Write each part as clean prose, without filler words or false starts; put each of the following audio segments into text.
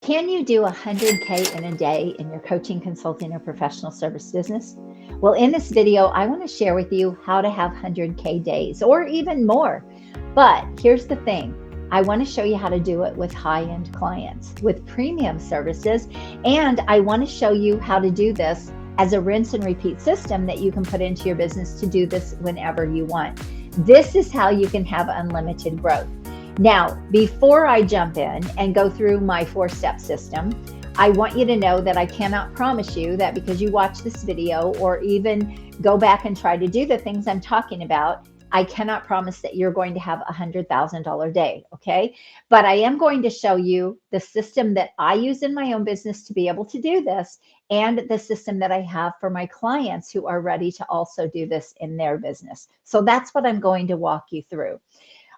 Can you do 100K in a day in your coaching, consulting, or professional service business? Well, in this video, I want to share with you how to have 100K days or even more. But here's the thing. I want to show you how to do it with high-end clients, with premium services, and I want to show you how to do this as a rinse and repeat system that you can put into your business to do this whenever you want. This is how you can have unlimited growth. Now, before I jump in and go through my 4-step system, I want you to know that I cannot promise you that because you watch this video or even go back and try to do the things I'm talking about, I cannot promise that you're going to have a $100,000 day, okay? But I am going to show you the system that I use in my own business to be able to do this and the system that I have for my clients who are ready to also do this in their business. So that's what I'm going to walk you through.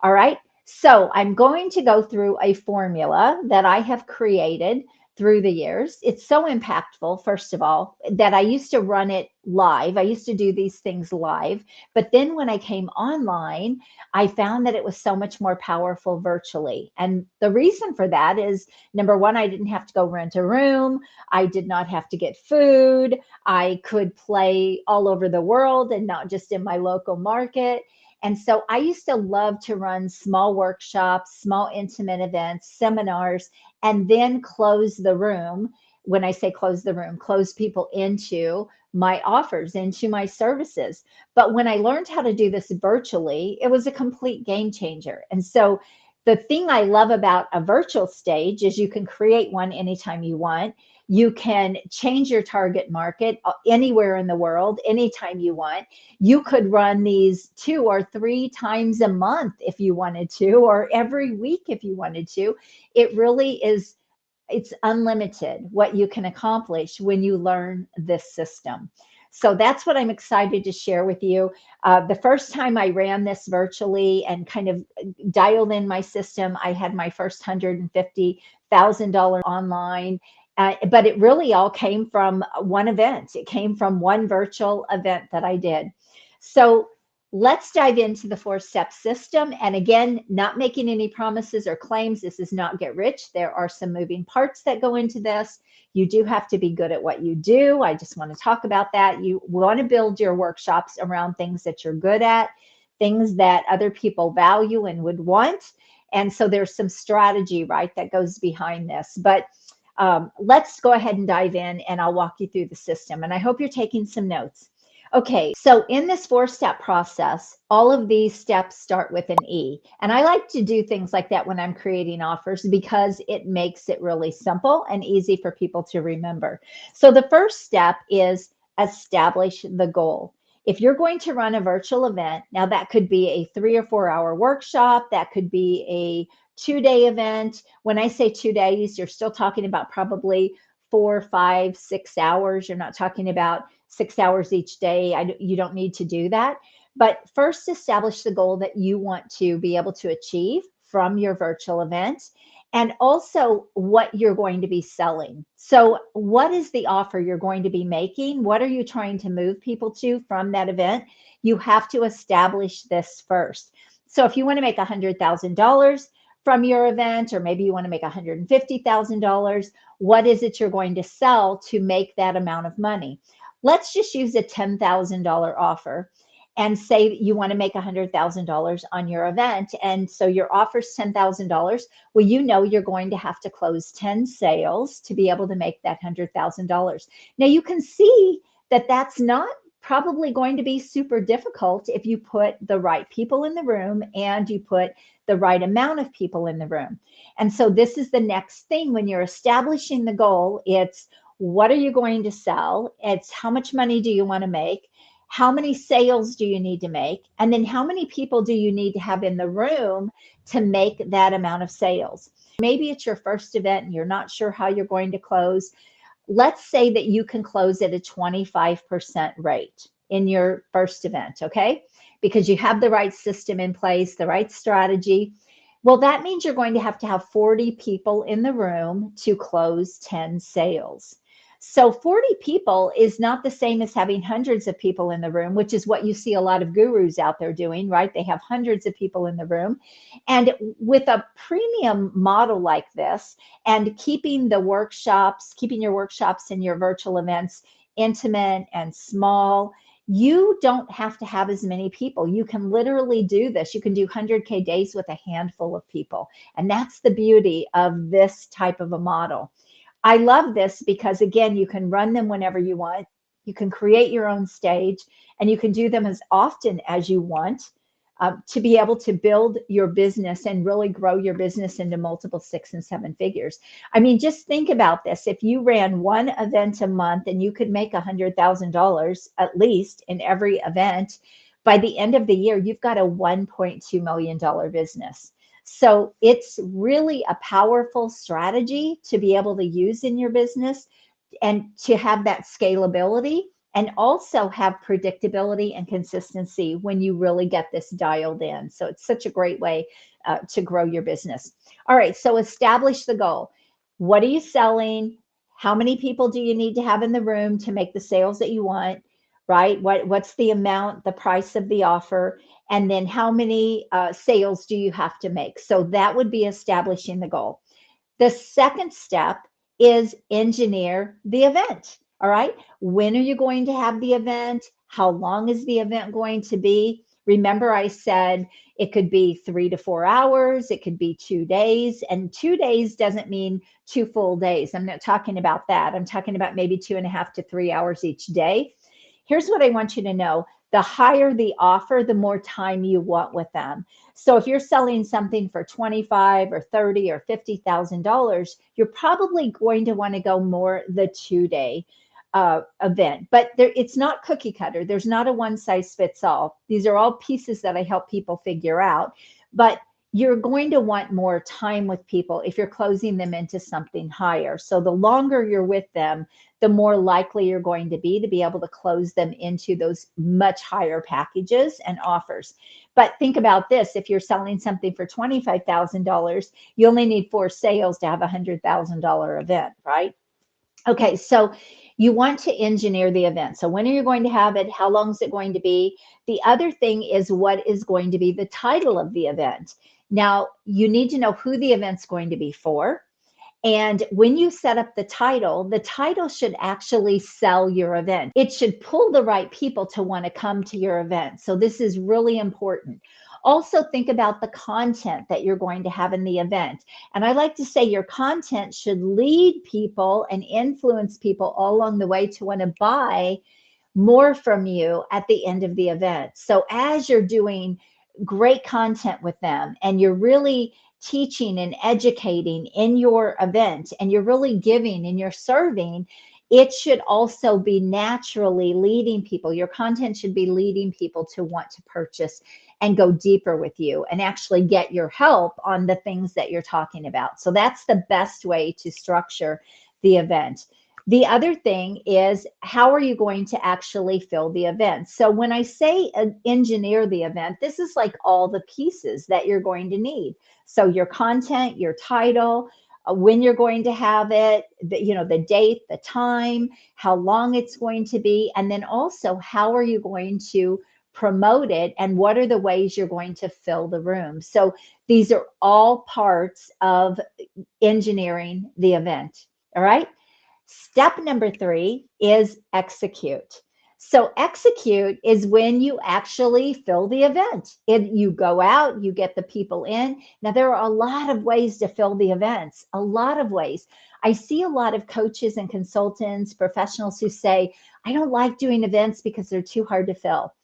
All right. So I'm going to go through a formula that I have created through the years. It's so impactful, first of all, that I used to run it live. I used to do these things live. But then when I came online, I found that it was so much more powerful virtually. And the reason for that is, number one, I didn't have to go rent a room. I did not have to get food. I could play all over the world and not just in my local market. And so I used to love to run small workshops, small intimate events, seminars, and then close the room. When I say close the room, close people into my offers, into my services. But when I learned how to do this virtually, it was a complete game changer. And so the thing I love about a virtual stage is you can create one anytime you want. You can change your target market anywhere in the world, anytime you want. You could run these 2 or 3 times a month if you wanted to, or every week if you wanted to. It really is, it's unlimited what you can accomplish when you learn this system. So that's what I'm excited to share with you. The first time I ran this virtually and kind of dialed in my system, I had my first $150,000 online. But it really all came from one event. It came from one virtual event that I did. So let's dive into the 4-step system. And again, not making any promises or claims. This is not get rich. There are some moving parts that go into this. You do have to be good at what you do. I just want to talk about that. You want to build your workshops around things that you're good at, things that other people value and would want. And so there's some strategy, right, that goes behind this. But let's go ahead and dive in and I'll walk you through the system. And I hope you're taking some notes. Okay, so in this 4-step process, all of these steps start with an E. And I like to do things like that when I'm creating offers because it makes it really simple and easy for people to remember. So the first step is establish the goal. If you're going to run a virtual event, now that could be a 3 or 4 hour workshop, that could be a 2-day event. When I say 2 days, you're still talking about probably 4, 5, 6 hours. You're not talking about 6 hours each day. You don't need to do that. But first, establish the goal that you want to be able to achieve from your virtual event and also what you're going to be selling. So what is the offer you're going to be making? What are you trying to move people to from that event? You have to establish this first. So if you want to make $100,000 from your event, or maybe you want to make $150,000, what is it you're going to sell to make that amount of money? Let's just use a $10,000 offer and say that you want to make $100,000 on your event. And so your offer's $10,000. Well, you know you're going to have to close 10 sales to be able to make that $100,000. Now you can see that that's not probably going to be super difficult if you put the right people in the room and you put the right amount of people in the room. And so this is the next thing when you're establishing the goal. It's what are you going to sell? It's how much money do you want to make? How many sales do you need to make? And then how many people do you need to have in the room to make that amount of sales? Maybe it's your first event and you're not sure how you're going to close. Let's say that you can close at a 25% rate in your first event, okay? Because you have the right system in place, the right strategy. Well, that means you're going to have 40 people in the room to close 10 sales. So 40 people is not the same as having hundreds of people in the room, which is what you see a lot of gurus out there doing, right? They have hundreds of people in the room. And with a premium model like this, and keeping your workshops and your virtual events intimate and small, you don't have to have as many people. You can literally do this. You can do 100K days with a handful of people. And that's the beauty of this type of a model. I love this because, again, you can run them whenever you want. You can create your own stage, and you can do them as often as you want, to be able to build your business and really grow your business into multiple 6 and 7 figures. I mean, just think about this. If you ran one event a month and you could make $100,000 at least in every event, by the end of the year, you've got a $1.2 million business. So it's really a powerful strategy to be able to use in your business, and to have that scalability, and also have predictability and consistency when you really get this dialed in. So it's such a great way to grow your business. All right, so establish the goal. What are you selling? How many people do you need to have in the room to make the sales that you want? Right? What's the amount, the price of the offer? And then how many sales do you have to make? So that would be establishing the goal. The second step is engineer the event. All right. When are you going to have the event? How long is the event going to be? Remember, I said it could be 3 to 4 hours. It could be 2 days. And 2 days doesn't mean 2 full days. I'm not talking about that. I'm talking about maybe 2.5 to 3 hours each day. Here's what I want you to know. The higher the offer, the more time you want with them. So if you're selling something for 25 or 30 or $50,000, you're probably going to want to go more the 2-day event. But it's not cookie cutter. There's not a one size fits all. These are all pieces that I help people figure out. But you're going to want more time with people if you're closing them into something higher. So the longer you're with them, the more likely you're going to be able to close them into those much higher packages and offers. But think about this. If you're selling something for $25,000, you only need 4 sales to have a $100,000 event, right? Okay, so you want to engineer the event. So when are you going to have it? How long is it going to be? The other thing is, what is going to be the title of the event? Now, you need to know who the event's going to be for. And when you set up the title should actually sell your event. It should pull the right people to want to come to your event. So this is really important. Also, think about the content that you're going to have in the event. And I like to say your content should lead people and influence people all along the way to want to buy more from you at the end of the event. So as you're doing great content with them, and you're really teaching and educating in your event, and you're really giving and you're serving, it should also be naturally leading people. Your content should be leading people to want to purchase and go deeper with you and actually get your help on the things that you're talking about. So that's the best way to structure the event. The other thing is, how are you going to actually fill the event? So when I say engineer the event, this is like all the pieces that you're going to need. So your content, your title, when you're going to have it, the date, the time, how long it's going to be, and then also how are you going to promote it, and what are the ways you're going to fill the room. So these are all parts of engineering the event. All right. Step number 3 is execute. So execute is when you actually fill the event. You go out, you get the people in. Now, there are a lot of ways to fill the events, a lot of ways. I see a lot of coaches and consultants, professionals who say, I don't like doing events because they're too hard to fill.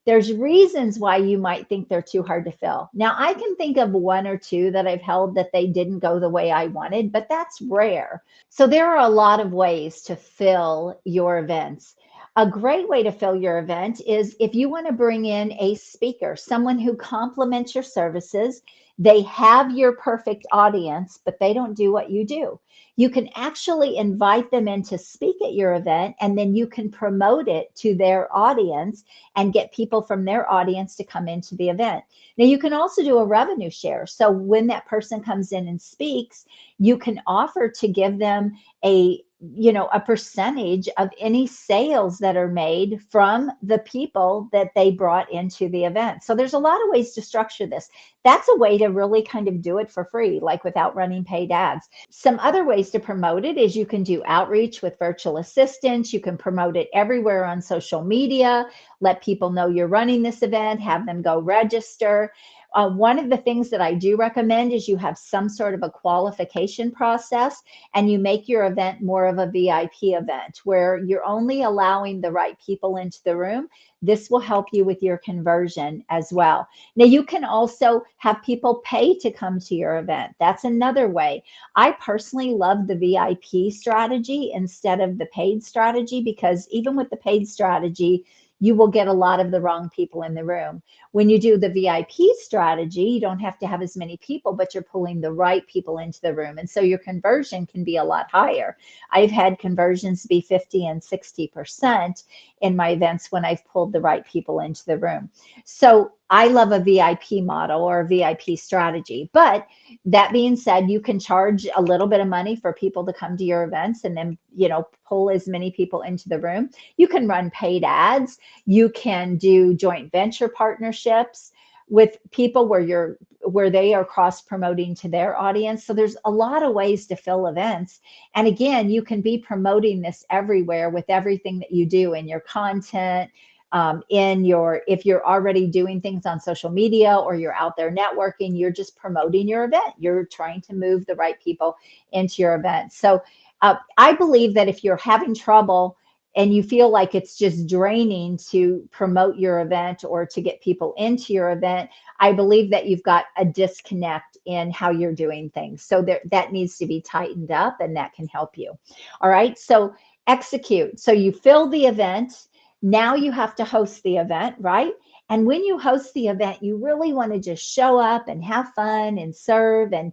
There's reasons why you might think they're too hard to fill. Now, I can think of 1 or 2 that I've held that they didn't go the way I wanted, but that's rare. So there are a lot of ways to fill your events. A great way to fill your event is if you want to bring in a speaker, someone who complements your services. They have your perfect audience, but they don't do what you do. You can actually invite them in to speak at your event, and then you can promote it to their audience and get people from their audience to come into the event. Now, you can also do a revenue share. So when that person comes in and speaks, you can offer to give them a a percentage of any sales that are made from the people that they brought into the event. So there's a lot of ways to structure this. That's a way to really kind of do it for free, like without running paid ads. Some other ways to promote it is you can do outreach with virtual assistants. You can promote it everywhere on social media, let people know you're running this event, have them go register. One of the things that I do recommend is you have some sort of a qualification process, and you make your event more of a VIP event where you're only allowing the right people into the room. This will help you with your conversion as well. Now, you can also have people pay to come to your event. That's another way. I personally love the VIP strategy instead of the paid strategy, because even with the paid strategy, you will get a lot of the wrong people in the room. When you do the VIP strategy, you don't have to have as many people, but you're pulling the right people into the room. And so your conversion can be a lot higher. I've had conversions be 50 and 60% in my events when I've pulled the right people into the room. So I love a VIP model or a VIP strategy. But that being said, you can charge a little bit of money for people to come to your events and then, pull as many people into the room. You can run paid ads. You can do joint venture partnerships with people where they are cross promoting to their audience. So there's a lot of ways to fill events. And again, you can be promoting this everywhere with everything that you do in your content, if you're already doing things on social media or you're out there networking, you're just promoting your event. You're trying to move the right people into your event. So I believe that if you're having trouble and you feel like it's just draining to promote your event or to get people into your event, I believe that you've got a disconnect in how you're doing things. So that needs to be tightened up, and that can help you. All right. So execute. So you fill the event. Now you have to host the event, right? And when you host the event, you really want to just show up and have fun and serve and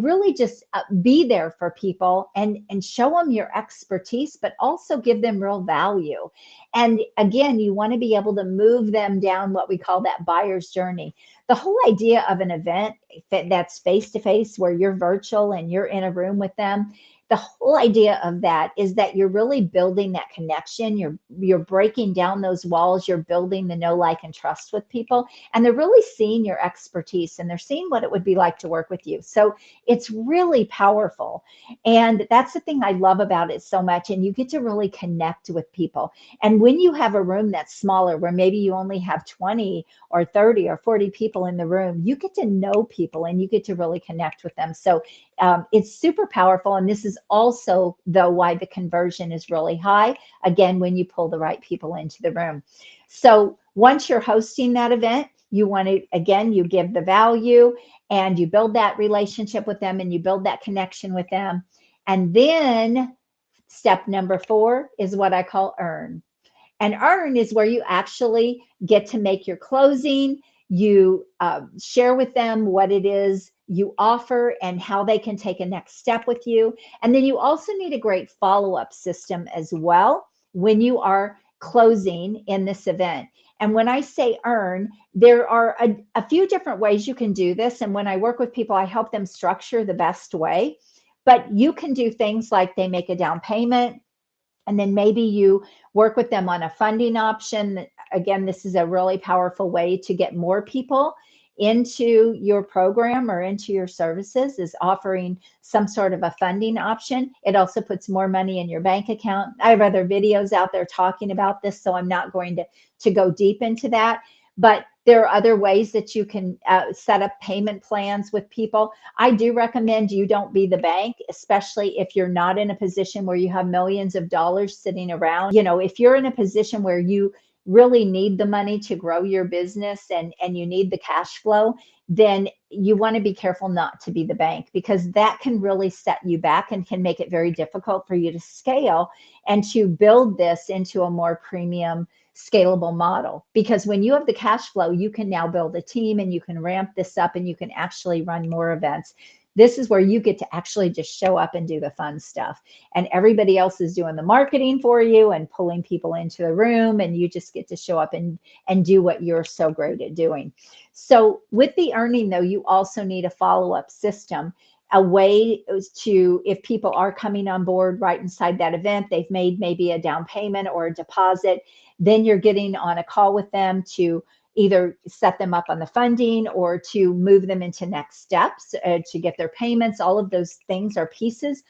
really just be there for people and show them your expertise, but also give them real value. And again, you want to be able to move them down what we call that buyer's journey. The whole idea of an event that's face to face, where you're virtual and you're in a room with them, the whole idea of that is that you're really building that connection. You're breaking down those walls. You're building the know, like, and trust with people. And they're really seeing your expertise, and they're seeing what it would be like to work with you. So it's really powerful. And that's the thing I love about it so much. And you get to really connect with people. And when you have a room that's smaller, where maybe you only have 20 or 30 or 40 people in the room, you get to know people and you get to really connect with them. So it's super powerful. And this is also, though, why the conversion is really high, again, when you pull the right people into the room. So once you're hosting that event, you want to, again, you give the value and you build that relationship with them and you build that connection with them. And then step number 4 is what I call earn. And earn is where you actually get to make your closing. You share with them what it is you offer and how they can take a next step with you. And then you also need a great follow-up system as well when you are closing in this event. And when I say earn, there are a few different ways you can do this. And when I work with people, I help them structure the best way. But you can do things like they make a down payment, and then maybe you work with them on a funding option. Again, this is a really powerful way to get more people into your program or into your services, is offering some sort of a funding option. It also puts more money in your bank account. I have other videos out there talking about this, so I'm not going to go deep into that. But there are other ways that you can set up payment plans with people. I do recommend you don't be the bank, especially if you're not in a position where you have millions of dollars sitting around. If you're in a position where you really need the money to grow your business and you need the cash flow, then you want to be careful not to be the bank, because that can really set you back and can make it very difficult for you to scale and to build this into a more premium, scalable model. Because when you have the cash flow, you can now build a team and you can ramp this up and you can actually run more events. This is where you get to actually just show up and do the fun stuff. And everybody else is doing the marketing for you and pulling people into the room, and you just get to show up and do what you're so great at doing. So with the earning, though, you also need a follow-up system. a way to, if people are coming on board right inside that event, they've made maybe a down payment or a deposit, then you're getting on a call with them to either set them up on the funding or to move them into next steps to get their payments. All of those things are pieces.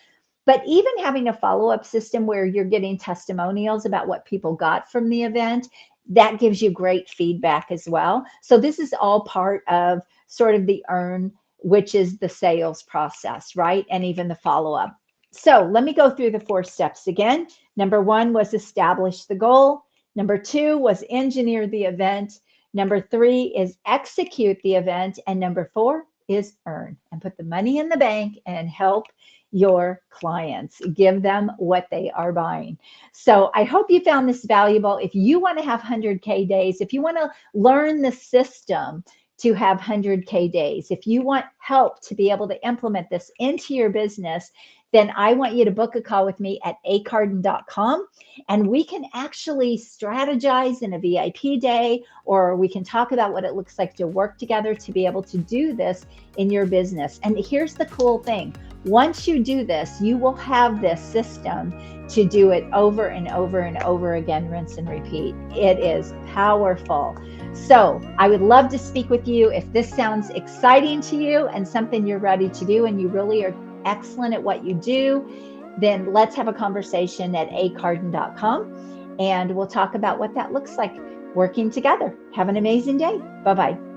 But even having a follow-up system where you're getting testimonials about what people got from the event, that gives you great feedback as well. So this is all part of sort of the earn, which is the sales process, right? And even the follow-up. So let me go through the 4 steps again. Number 1 was establish the goal. Number 2 was engineer the event. Number 3 is execute the event. And number 4 is earn and put the money in the bank and help your clients. Give them what they are buying. So I hope you found this valuable. If you want to have 100K days, if you want to learn the system to have 100K days, if you want help to be able to implement this into your business, then I want you to book a call with me at acarden.com, and we can actually strategize in a VIP day, or we can talk about what it looks like to work together to be able to do this in your business. And here's the cool thing. Once you do this, you will have this system to do it over and over and over again, rinse and repeat. It is powerful. So I would love to speak with you. If this sounds exciting to you and something you're ready to do and you really are excellent at what you do, then let's have a conversation at acarden.com and we'll talk about what that looks like working together. Have an amazing day. Bye-bye.